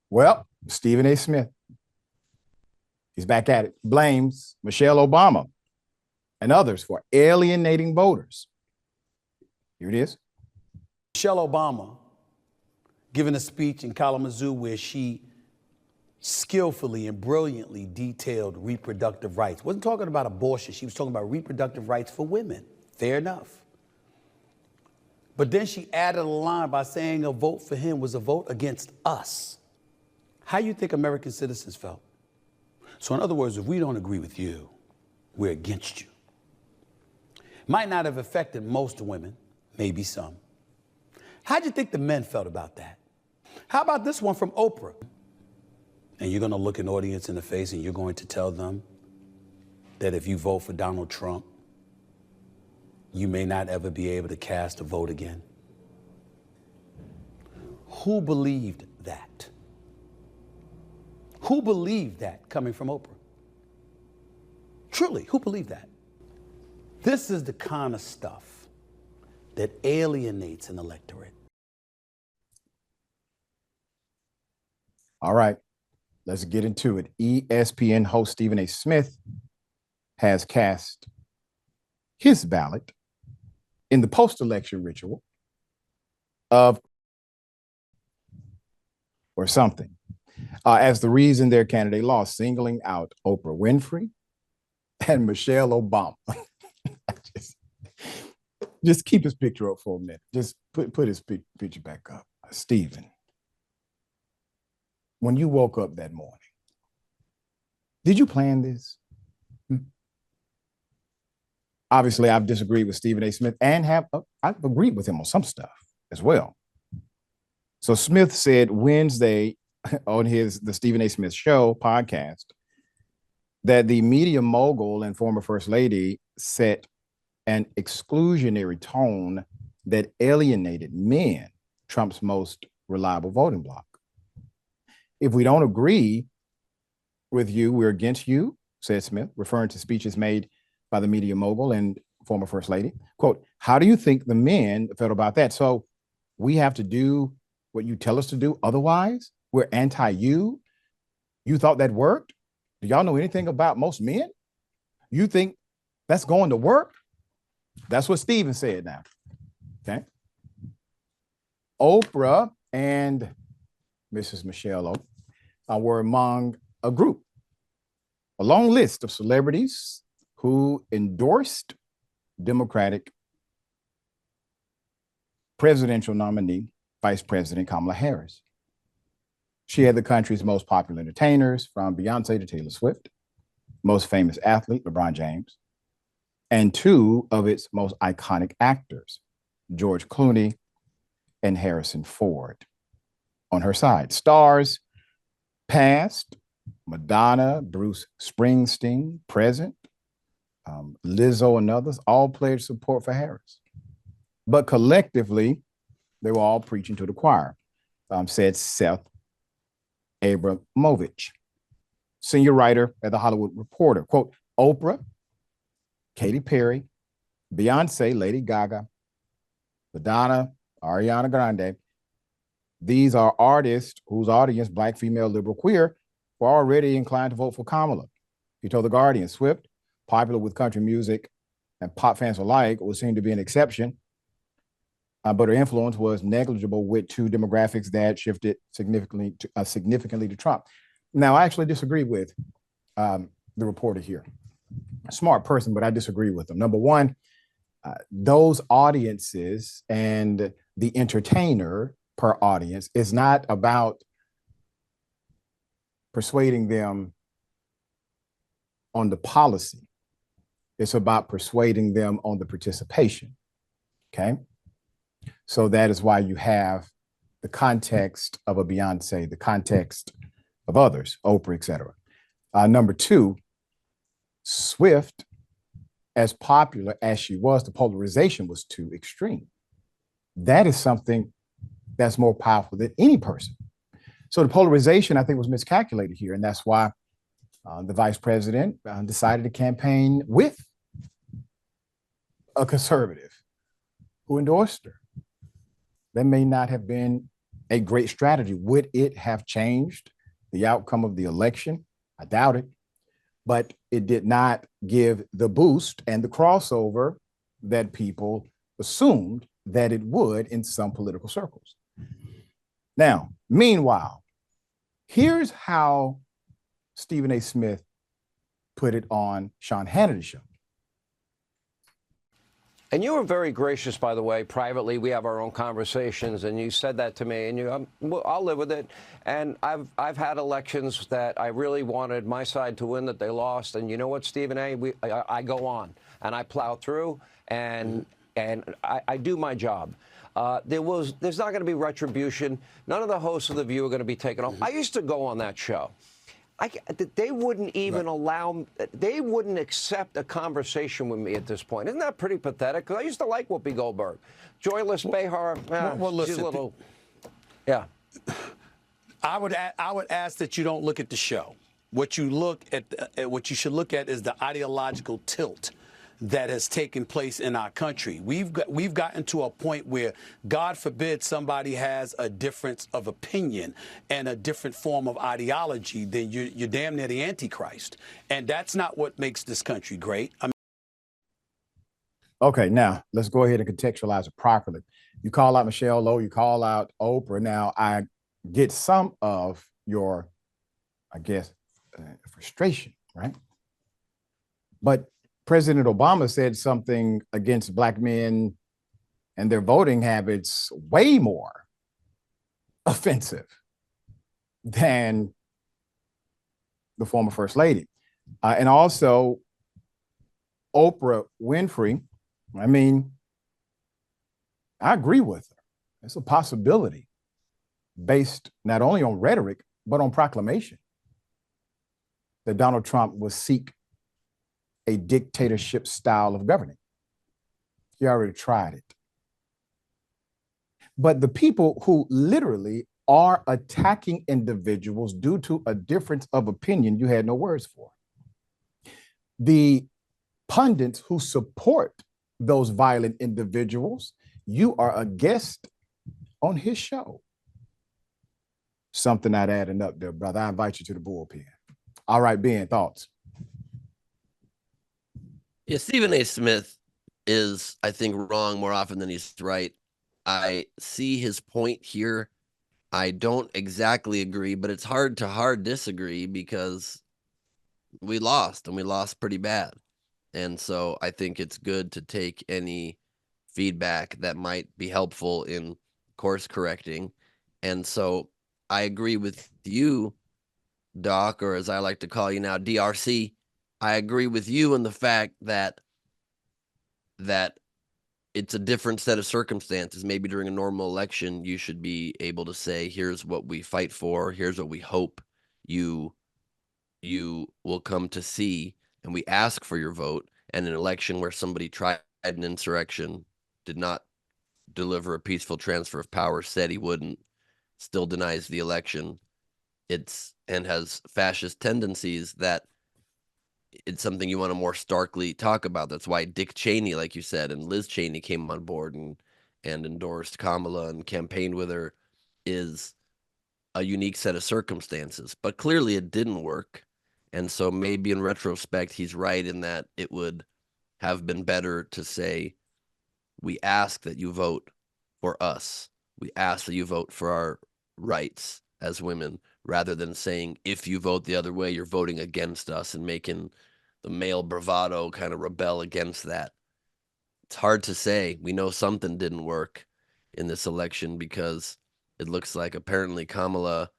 Well, Stephen A. Smith, he's back at it. Blames Michelle Obama and others for alienating voters. Here it is. Michelle Obama giving a speech in Kalamazoo where she skillfully and brilliantly detailed reproductive rights. Wasn't talking about abortion. She was talking about reproductive rights for women. Fair enough. But then she added a line by saying a vote for him was a vote against us. How you think American citizens felt? So in other words, if we don't agree with you, we're against you. Might not have affected most women, maybe some. How'd you think the men felt about that? How about this one from Oprah? And you're going to look an audience in the face and you're going to tell them that if you vote for Donald Trump, you may not ever be able to cast a vote again. Who believed that? Who believed that coming from Oprah? Truly, who believed that? This is the kind of stuff that alienates an electorate. All right, let's get into it. ESPN host Stephen A. Smith has cast his ballot in the post-election ritual of or something as the reason their candidate lost, singling out Oprah Winfrey and Michelle Obama. just keep his picture up for a minute. Just put his picture back up. Stephen, when you woke up that morning, did you plan this? Obviously, I've disagreed with Stephen A. Smith and I've agreed with him on some stuff as well. So Smith said Wednesday on the Stephen A. Smith Show podcast that the media mogul and former First Lady set an exclusionary tone that alienated men, Trump's most reliable voting bloc. If we don't agree with you, we're against you, said Smith, referring to speeches made by the media mogul and former First Lady. Quote, how do you think the men felt about that? So we have to do what you tell us to do. Otherwise, we're anti-you. You thought that worked? Do y'all know anything about most men? You think that's going to work? That's what Stephen said now. Okay. Oprah and Mrs. Michelle were among a long list of celebrities who endorsed Democratic presidential nominee, Vice President Kamala Harris. She had the country's most popular entertainers, from Beyonce to Taylor Swift, most famous athlete, LeBron James, and two of its most iconic actors, George Clooney and Harrison Ford. On her side, stars past, Madonna, Bruce Springsteen, present, Lizzo and others, all pledged support for Harris. But collectively, they were all preaching to the choir, said Seth Abramovich, senior writer at The Hollywood Reporter. Quote, Oprah, Katy Perry, Beyonce, Lady Gaga, Madonna, Ariana Grande, these are artists whose audience, Black, female, liberal, queer, were already inclined to vote for Kamala. He told The Guardian, Swift, popular with country music and pop fans alike, would seem to be an exception, but her influence was negligible with two demographics that shifted significantly to Trump. Now, I actually disagree with the reporter here. A smart person, but I disagree with him. Number one, those audiences and the entertainer per audience is not about persuading them on the policy. It's about persuading them on the participation, okay? So that is why you have the context of a Beyonce, the context of others, Oprah, et cetera. Number two, Swift, as popular as she was, the polarization was too extreme. That is something that's more powerful than any person. So the polarization, I think, was miscalculated here. And that's why the vice president decided to campaign with a conservative who endorsed her. That may not have been a great strategy. Would it have changed the outcome of the election? I doubt it. But it did not give the boost and the crossover that people assumed that it would in some political circles. Now, meanwhile, here's how Stephen A. Smith put it on Sean Hannity's show. And you were very gracious, by the way, privately. We have our own conversations, and you said that to me, and I'll live with it. And I've had elections that I really wanted my side to win that they lost. And you know what, Stephen A., I go on, and I plow through, and I do my job. There's not going to be retribution. None of the hosts of The View are going to be taken off. I used to go on that show. They wouldn't even they wouldn't accept a conversation with me at this point. Isn't that pretty pathetic? Because I used to like Whoopi Goldberg. Joyless Behar, well, listen, she's a little, yeah. I would ask that you don't look at the show. What you should look at is the ideological tilt that has taken place in our country. We've gotten to a point where, God forbid, somebody has a difference of opinion and a different form of ideology, then you're damn near the Antichrist. And that's not what makes this country great. Okay, now let's go ahead and contextualize it properly. You call out Michelle Lowe, you call out Oprah. Now I get some of your, I guess, frustration, right? But President Obama said something against Black men and their voting habits way more offensive than the former First Lady. And also Oprah Winfrey, I mean, I agree with her. It's a possibility based not only on rhetoric, but on proclamation that Donald Trump will seek a dictatorship style of governing. He already tried it. But the people who literally are attacking individuals due to a difference of opinion, you had no words for. The pundits who support those violent individuals, you are a guest on his show. Something not adding up there, brother. I invite you to the bullpen. All right, Ben, thoughts? Yeah, Stephen A. Smith is, I think, wrong more often than he's right. I see his point here. I don't exactly agree, but it's hard to disagree because we lost, and we lost pretty bad. And so I think it's good to take any feedback that might be helpful in course correcting. And so I agree with you, Doc, or as I like to call you now, DRC. I agree with you in the fact that it's a different set of circumstances. Maybe during a normal election, you should be able to say, here's what we fight for, here's what we hope you will come to see, and we ask for your vote. And an election where somebody tried an insurrection, did not deliver a peaceful transfer of power, said he wouldn't, still denies the election, and has fascist tendencies, that it's something you want to more starkly talk about. That's why Dick Cheney, like you said, and Liz Cheney came on board and endorsed Kamala and campaigned with her, is a unique set of circumstances. But clearly it didn't work. And so maybe in retrospect, he's right in that it would have been better to say, we ask that you vote for us. We ask that you vote for our rights as women, rather than saying, if you vote the other way, you're voting against us, and making the male bravado kind of rebel against that. It's hard to say. We know something didn't work in this election, because it looks like apparently Kamala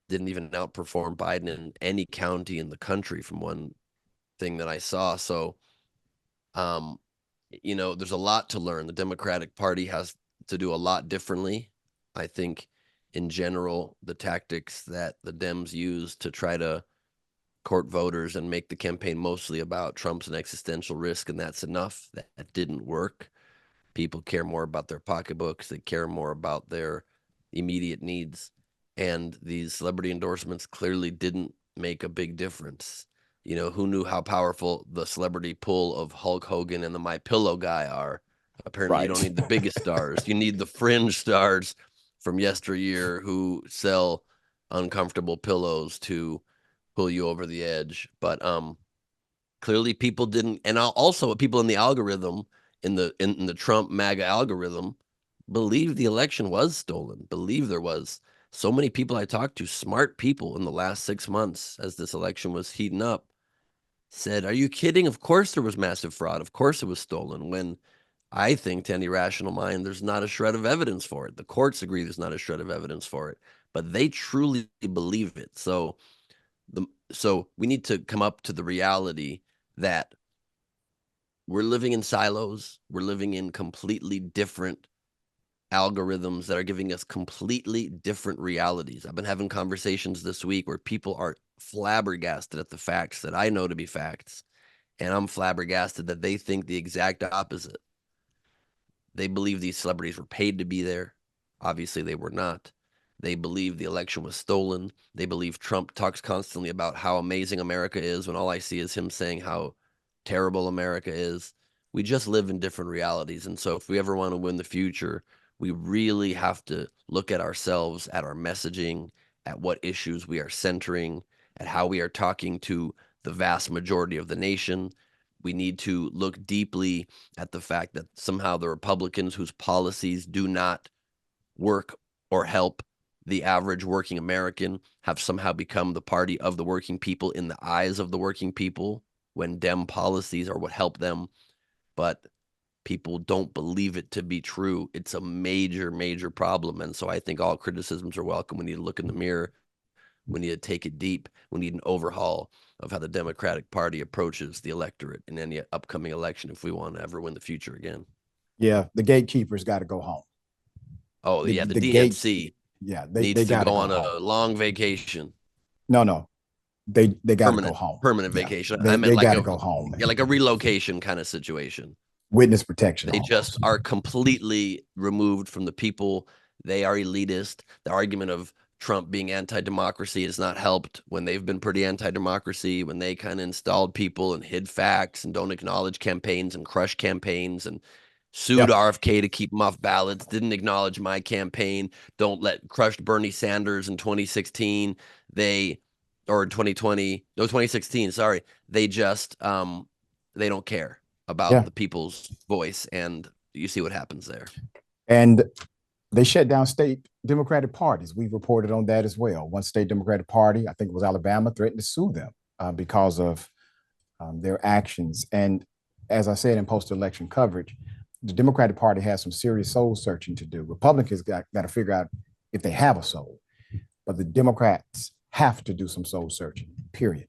didn't even outperform Biden in any county in the country, from one thing that I saw. So, there's a lot to learn. The Democratic Party has to do a lot differently. I think in general, the tactics that the Dems use to try to court voters and make the campaign mostly about Trump's an existential risk, and that's enough, that didn't work. People care more about their pocketbooks. They care more about their immediate needs. And these celebrity endorsements clearly didn't make a big difference. Who knew how powerful the celebrity pull of Hulk Hogan and the My Pillow guy are? Apparently, right. You don't need the biggest stars. You need the fringe stars from yesteryear who sell uncomfortable pillows to pull you over the edge. But clearly people didn't, and also people in the algorithm, in the Trump MAGA algorithm, believe the election was stolen, believe there was. So many people I talked to, smart people in the last 6 months as this election was heating up, said, are you kidding? Of course there was massive fraud. Of course it was stolen. When I think, to any rational mind, there's not a shred of evidence for it. The courts agree there's not a shred of evidence for it, but they truly believe it. So we need to come up to the reality that we're living in silos. We're living in completely different algorithms that are giving us completely different realities. I've been having conversations this week where people are flabbergasted at the facts that I know to be facts, and I'm flabbergasted that they think the exact opposite. They believe these celebrities were paid to be there. Obviously, they were not. They believe the election was stolen. They believe Trump talks constantly about how amazing America is when all I see is him saying how terrible America is. We just live in different realities. And so if we ever want to win the future, we really have to look at ourselves, at our messaging, at what issues we are centering, at how we are talking to the vast majority of the nation. We need to look deeply at the fact that somehow the Republicans, whose policies do not work or help the average working American, have somehow become the party of the working people in the eyes of the working people, when Dem policies are what help them. But people don't believe it to be true. It's a major, major problem. And so I think all criticisms are welcome. We need to look in the mirror. We need to take it deep. We need an overhaul of how the Democratic Party approaches the electorate in any upcoming election if we want to ever win the future again. Yeah, the gatekeepers got to go home. Oh, the DNC needs to go on a long vacation. No, they got to go home. Permanent vacation. I meant got to go home. Yeah, like a relocation kind of situation. Witness protection. They just are completely removed from the people. They are elitist. The argument of Trump being anti-democracy has not helped when they've been pretty anti-democracy, when they kind of installed people and hid facts and don't acknowledge campaigns and crush campaigns and sued RFK to keep him off ballots, didn't acknowledge my campaign, crushed Bernie Sanders in 2016. Or in 2016, sorry. They just, they don't care about the people's voice, and you see what happens there. And they shut down state Democratic parties. We reported on that as well. One state Democratic party, I think it was Alabama, threatened to sue them because of their actions. And as I said in post-election coverage, the Democratic Party has some serious soul searching to do. Republicans got to figure out if they have a soul, but the Democrats have to do some soul searching, period.